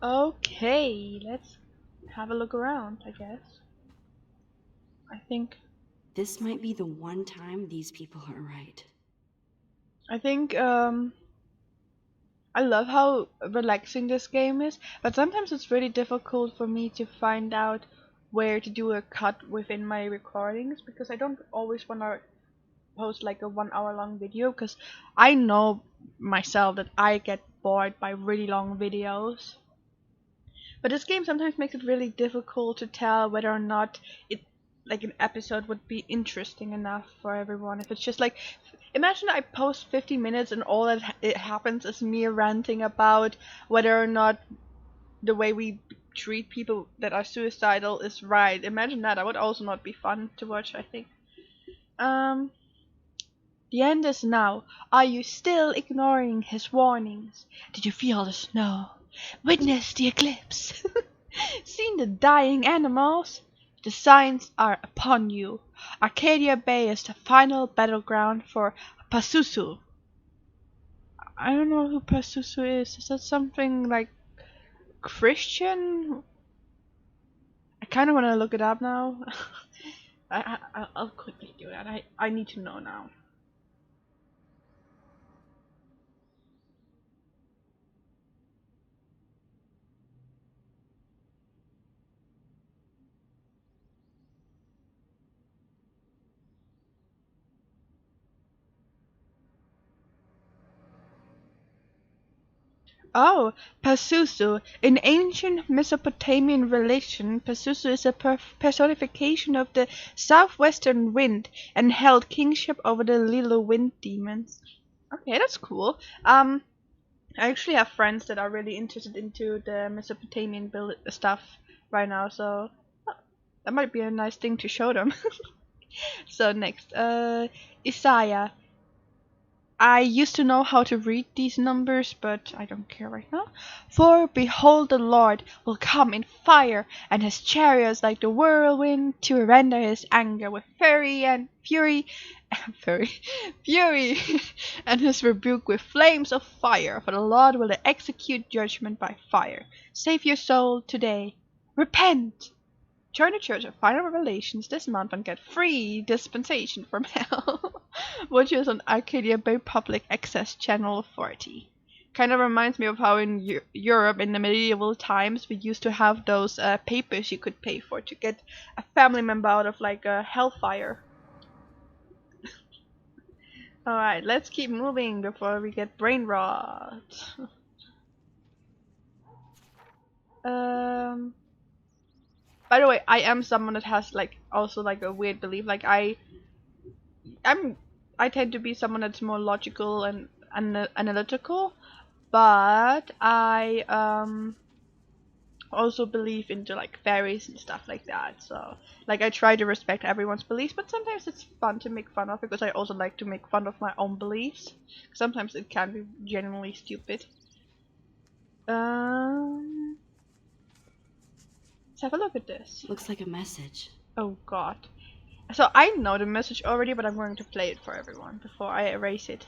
Okay, let's have a look around, I guess. I think This might be the one time these people are right. I love how relaxing this game is, but sometimes it's really difficult for me to find out where to do a cut within my recordings because I don't always want to post like a 1 hour long video because I know myself that I get bored by really long videos. But this game sometimes makes it really difficult to tell whether or not it like an episode would be interesting enough for everyone. If it's just like imagine I post 50 minutes and all that it happens is me ranting about whether or not the way we treat people that are suicidal is right. Imagine that. That would also not be fun to watch, I think. Um the end is now. Are you still ignoring his warnings? Did you feel the snow? Witness the eclipse? Seen the dying animals? The signs are upon you. Arcadia Bay is the final battleground for Pazuzu. I don't know who Pazuzu is. Is that something like Christian? I kind of want to look it up now. I'll quickly do that. I need to know now. Oh, Pazuzu. In ancient Mesopotamian religion, Pazuzu is a personification of the southwestern wind and held kingship over the little wind demons. Okay, that's cool. I actually have friends that are really interested into the Mesopotamian stuff right now, so that might be a nice thing to show them. So next, Isaiah. I used to know how to read these numbers, but I don't care right now. For behold, the Lord will come in fire, and his chariots like the whirlwind, to render his anger with fury and fury, fury, fury, and his rebuke with flames of fire. For the Lord will execute judgment by fire. Save your soul today. Repent. Join the Church of Final Revelations this month and get free dispensation from hell, which is on Arcadia Bay Public Access Channel 40. Kind of reminds me of how in Europe in the medieval times we used to have those papers you could pay for to get a family member out of like a hellfire. Alright, let's keep moving before we get brain rot. um. By the way, I am someone that has like also like a weird belief. Like I'm I tend to be someone that's more logical and analytical, but I also believe into like fairies and stuff like that. So like I try to respect everyone's beliefs, but sometimes it's fun to make fun of because I also like to make fun of my own beliefs. Sometimes it can be genuinely stupid. Um, let's have a look at this. Looks like a message. Oh God. So I know the message already, but I'm going to play it for everyone before I erase it.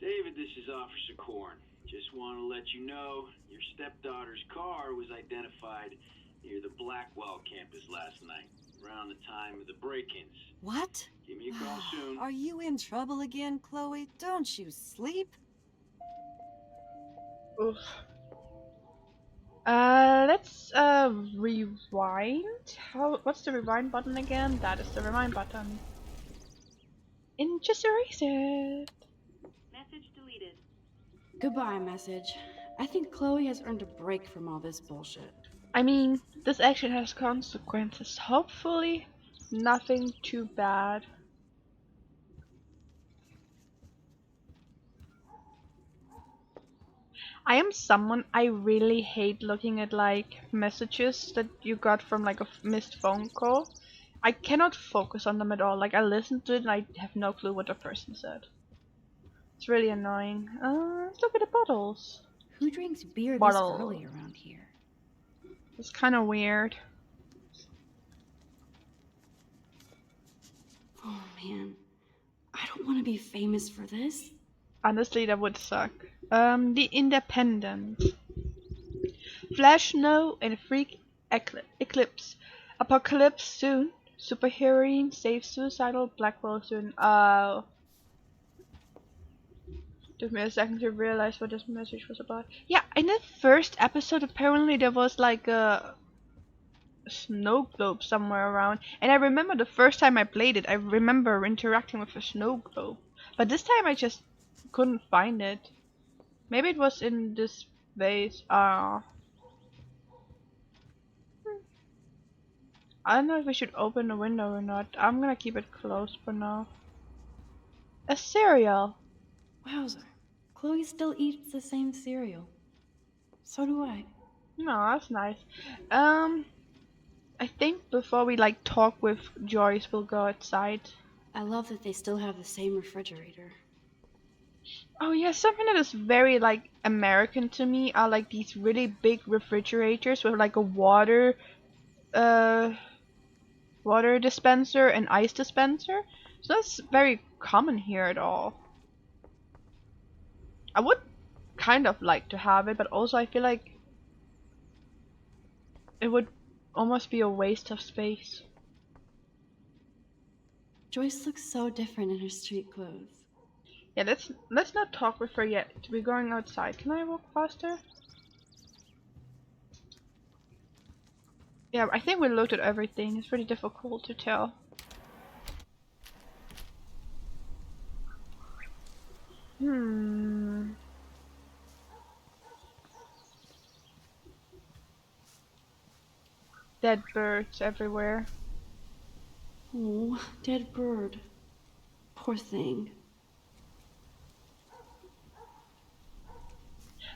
David, this is Officer Korn. Just want to let you know your stepdaughter's car was identified near the Blackwell campus last night, around the time of the break-ins. What? Give me a call soon. Are you in trouble again, Chloe? Don't you sleep? Oof. Let's rewind. What's the rewind button again? That is the rewind button. And just erase it. Message deleted. Goodbye, message. I think Chloe has earned a break from all this bullshit. I mean, this action has consequences. Hopefully, nothing too bad. I am someone I really hate looking at like messages that you got from like a missed phone call. I cannot focus on them at all. Like I listen to it and I have no clue what the person said. It's really annoying. Let's look at the bottles. Who drinks beer Bottle. this early around here? It's kind of weird. can. I don't want to be famous for this. Honestly, that would suck. The Independent. Flash snow and freak eclipse. Apocalypse soon. Superheroine saves suicidal Blackwell soon. Took me a second to realize what this message was about. Yeah, in the first episode, apparently there was like a snow globe somewhere around, and I remember the first time I played it, I remember interacting with a snow globe, but this time I just couldn't find it. Maybe it was in this vase. I don't know if we should open the window or not. I'm gonna keep it closed for now. A cereal. Wowzer. Chloe still eats the same cereal. So do I. No, that's nice. I think before we like talk with Joyce, we'll go outside. I love that they still have the same refrigerator. Oh yeah, something that is very like American to me are like these really big refrigerators with like a uh water dispenser and ice dispenser. So that's very common here at all. I would kind of like to have it, but also I feel like it would almost be a waste of space. Joyce looks so different in her street clothes. Yeah, let's not talk with her yet. We're going outside. Can I walk faster? Yeah, I think we looked at everything. It's pretty difficult to tell. Dead birds everywhere. Oh, dead bird. Poor thing.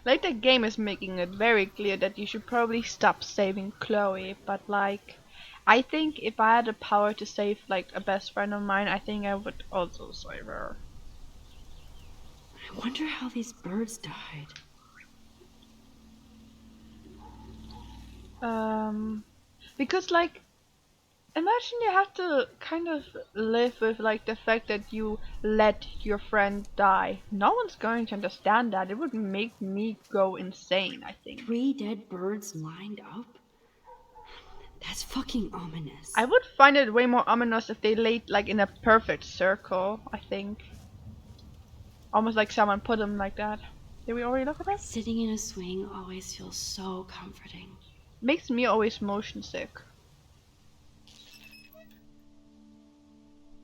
Like the game is making it very clear that you should probably stop saving Chloe, but like I think if I had the power to save like a best friend of mine, I think I would also save her. I wonder how these birds died. Because like imagine you have to kind of live with like the fact that you let your friend die. No one's going to understand that. It would make me go insane, I think. 3 dead birds lined up? That's fucking ominous. I would find it way more ominous if they laid like in a perfect circle, I think. Almost like someone put them like that. Did we already look at that? Sitting in a swing always feels so comforting. Makes me always motion sick.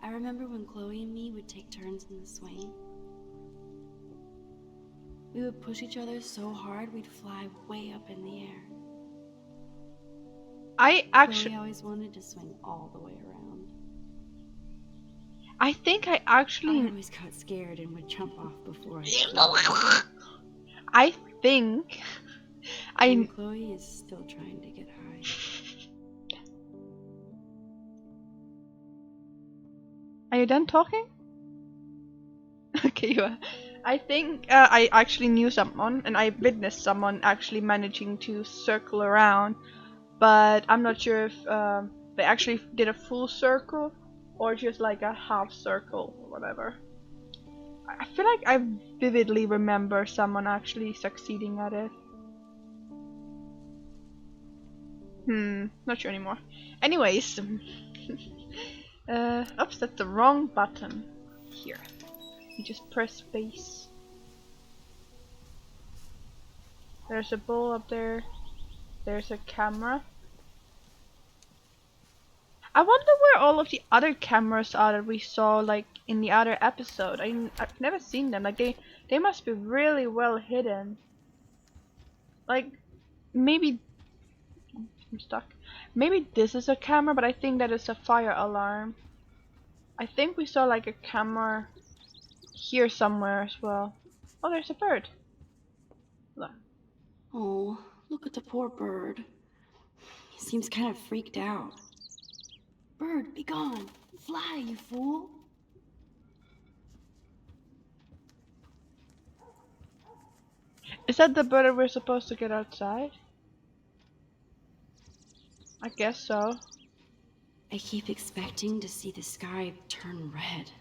I remember when Chloe and me would take turns in the swing. We would push each other so hard we'd fly way up in the air. Chloe always wanted to swing all the way around. I think I I actually always got scared and would jump off before I I think And Chloe is still trying to get high. Are you done talking? Okay, you are. I think I actually knew someone and I witnessed someone actually managing to circle around, but I'm not sure if they actually did a full circle or just like a half circle or whatever. I feel like I vividly remember someone actually succeeding at it. Not sure anymore. Anyways, oops, that's the wrong button. Here, you just press space. There's a bowl up there. There's a camera. I wonder where all of the other cameras are that we saw like in the other episode. I've never seen them. Like they must be really well hidden. Like maybe I'm stuck. Maybe this is a camera, but I think that is a fire alarm. I think we saw like a camera here somewhere as well. Oh, there's a bird. Look. Oh, look at the poor bird. He seems kind of freaked out. Bird, be gone. Fly, you fool. Is that the bird that we're supposed to get outside? I guess so. I keep expecting to see the sky turn red.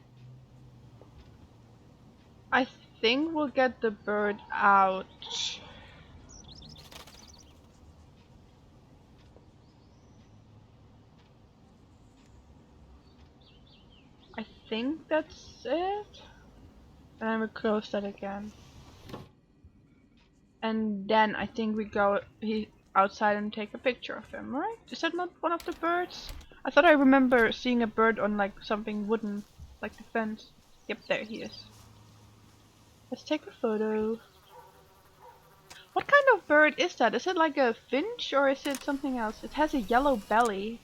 I think we'll get the bird out. I think that's it. And then we close that again. And then I think we go outside and take a picture of him, right? Is that not one of the birds? I thought I remember seeing a bird on like something wooden, like the fence. Yep, there he is. Let's take a photo. What kind of bird is that? Is it like a finch or is it something else? It has a yellow belly.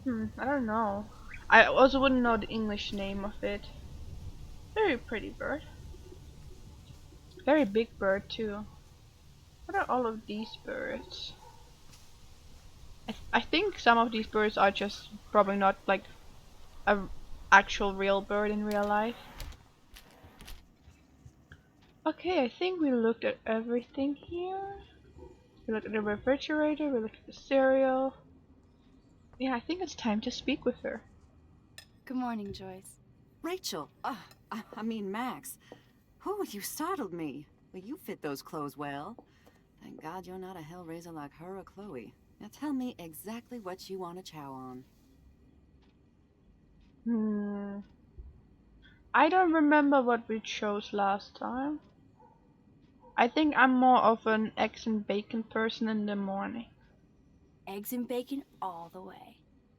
I don't know. I also wouldn't know the English name of it. Very pretty bird. Very big bird too. What are all of these birds? I think some of these birds are just probably not like a actual real bird in real life. Okay, I think we looked at everything here. We looked at the refrigerator, we looked at the cereal. Yeah, I think it's time to speak with her. Good morning, Joyce. Rachel, I mean Max. Oh, you startled me. Well, you fit those clothes well. Thank God you're not a hellraiser like her or Chloe. Now tell me exactly what you want to chow on. I don't remember what we chose last time. I think I'm more of an eggs and bacon person in the morning. Eggs and bacon all the way.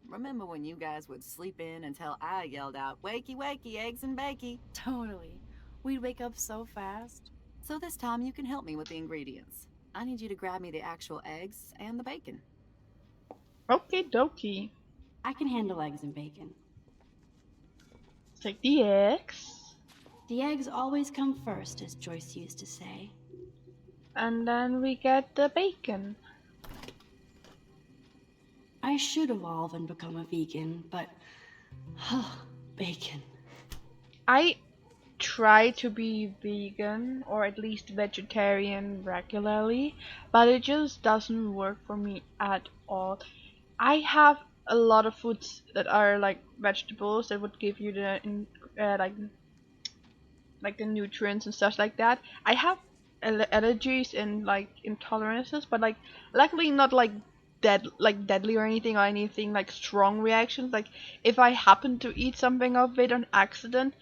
Remember when you guys would sleep in until I yelled out, "Wakey, wakey, eggs and bakey"? Totally. We'd wake up so fast. So this time you can help me with the ingredients. I need you to grab me the actual eggs and the bacon. Okie dokie. I can handle eggs and bacon. Let's take the eggs. The eggs always come first, as Joyce used to say. And then we get the bacon. I should evolve and become a vegan, but bacon. I try to be vegan or at least vegetarian regularly, but it just doesn't work for me at all. I have a lot of foods that are like vegetables that would give you the like the nutrients and stuff like that. I have allergies and like intolerances, but like luckily not like deadly or anything like strong reactions. Like if I happen to eat something of it on accident,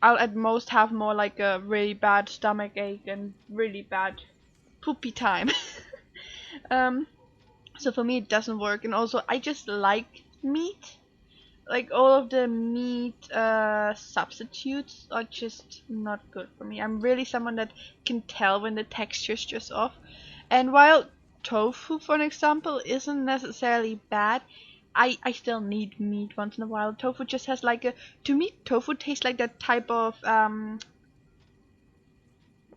I'll at most have more like a really bad stomach ache and really bad poopy time. um, so for me it doesn't work, and also I just like meat. Like all of the meat substitutes are just not good for me. I'm really someone that can tell when the texture's just off. And while tofu, for an example, isn't necessarily bad, I still need meat once in a while. Tofu just has like a to me tofu tastes like that type of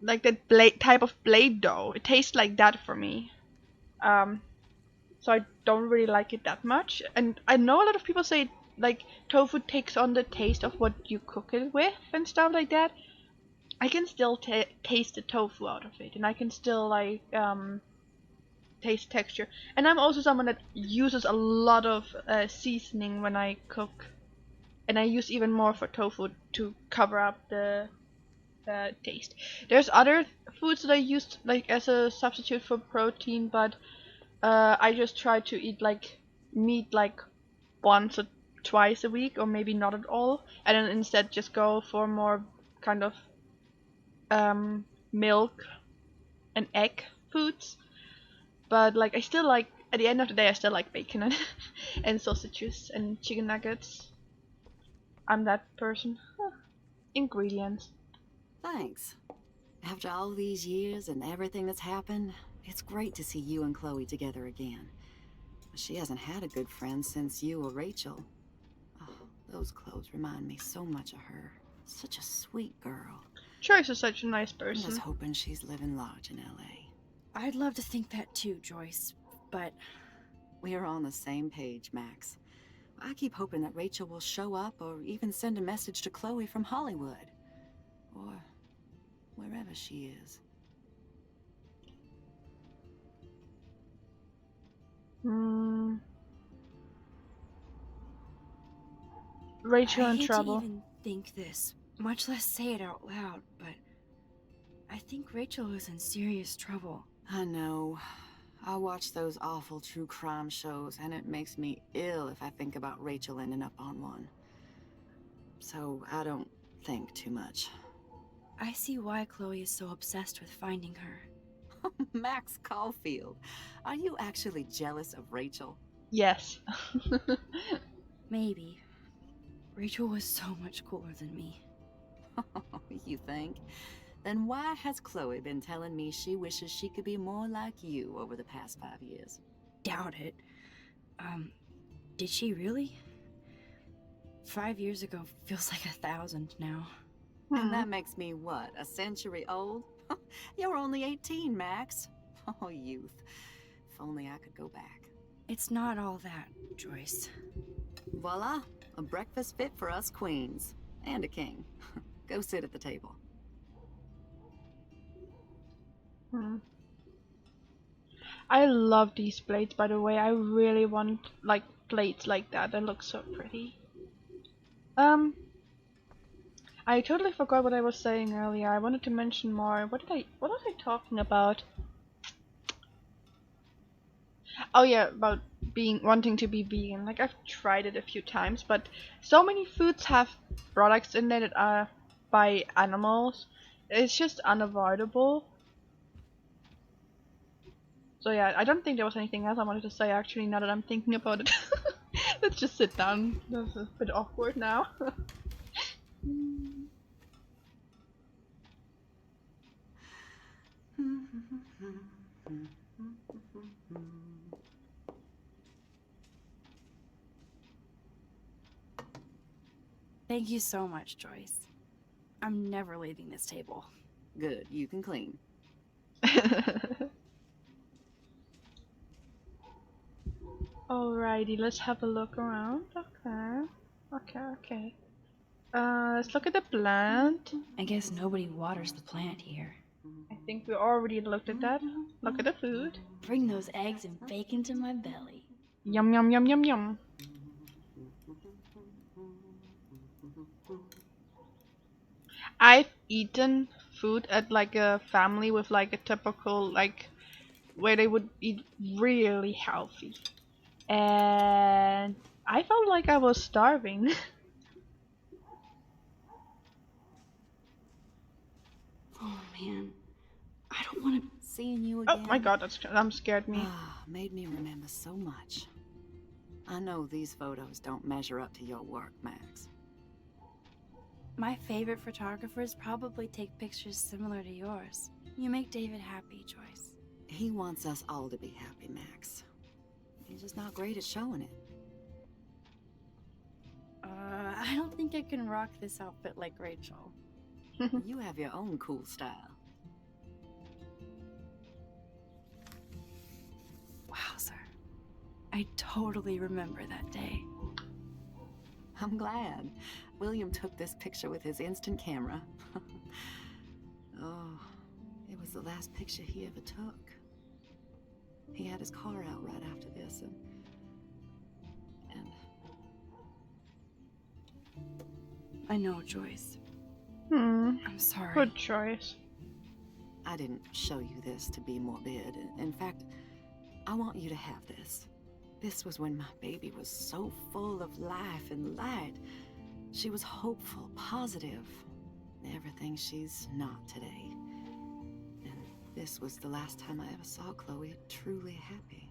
like that blade type of blade dough. It tastes like that for me. Um, so I don't really like it that much. And I know a lot of people say like tofu takes on the taste of what you cook it with and stuff like that. I can still taste the tofu out of it, and I can still like taste texture. And I'm also someone that uses a lot of seasoning when I cook, and I use even more for tofu to cover up the taste. There's other foods that I use like as a substitute for protein, but I just try to eat like meat like once or twice a week, or maybe not at all, and then instead just go for more kind of milk and egg foods. But like I still like at the end of the day I still like bacon and, and sausages and chicken nuggets. I'm that person. Ingredients. Thanks. After all these years and everything that's happened, it's great to see you and Chloe together again. She hasn't had a good friend since you or Rachel. Oh, those clothes remind me so much of her. Such a sweet girl. Joyce is such a nice I'm person. just hoping she's living large in LA. I'd love to think that too, Joyce, but We are on the same page, Max. I keep hoping that Rachel will show up or even send a message to Chloe from Hollywood. Or wherever she is. Rachel I in hate trouble. to even think this, much less say it out loud, but I think Rachel is in serious trouble. I know. I watch those awful true crime shows, and it makes me ill if I think about Rachel ending up on one. So I don't think too much. I see why Chloe is so obsessed with finding her. Max Caulfield, are you actually jealous of Rachel? Yes. Maybe. Rachel was so much cooler than me. You think? Then why has Chloe been telling me she wishes she could be more like you over the past 5 years? Doubt it. Did she really? 5 years ago feels like 1,000 now. And that makes me what, a century old? You're only 18, Max. Oh, youth. If only I could go back. It's not all that, Joyce. Voila, a breakfast fit for us queens. And a king. Go sit at the table. I love these plates, by the way. I really want like plates like that. They look so pretty. I totally forgot what I was saying earlier. I wanted to mention more. What was I talking about? Oh yeah, about wanting to be vegan. Like I've tried it a few times, but so many foods have products in there that are by animals. It's just unavoidable. So yeah, I don't think there was anything else I wanted to say actually now that I'm thinking about it. Let's just sit down. That's a bit awkward now. Thank you so much, Joyce. I'm never leaving this table. Good, you can clean. Alrighty, let's have a look around. Okay. Let's look at the plant. I guess nobody waters the plant here. I think we already looked at that. Look at the food. Bring those eggs and bacon to my belly. Yum yum yum yum yum. I've eaten food at like a family with like a typical like where they would eat really healthy. And I felt like I was starving. Oh man, I don't want to. Seeing you Oh again. my god, that scared me. Made me remember so much. I know these photos don't measure up to your work, Max. My favorite photographers probably take pictures similar to yours. You make David happy, Joyce. He wants us all to be happy, Max. He's just not great at showing it. I don't think I can rock this outfit like Rachel. You have your own cool style. Wowzer. I totally remember that day. I'm glad. William took this picture with his instant camera. Oh, it was the last picture he ever took. He had his car out right after this, and I know, Joyce. I'm sorry. Good choice. I didn't show you this to be morbid. In fact, I want you to have this. This was when my baby was so full of life and light. She was hopeful, positive, everything she's not today. And this was the last time I ever saw Chloe truly happy.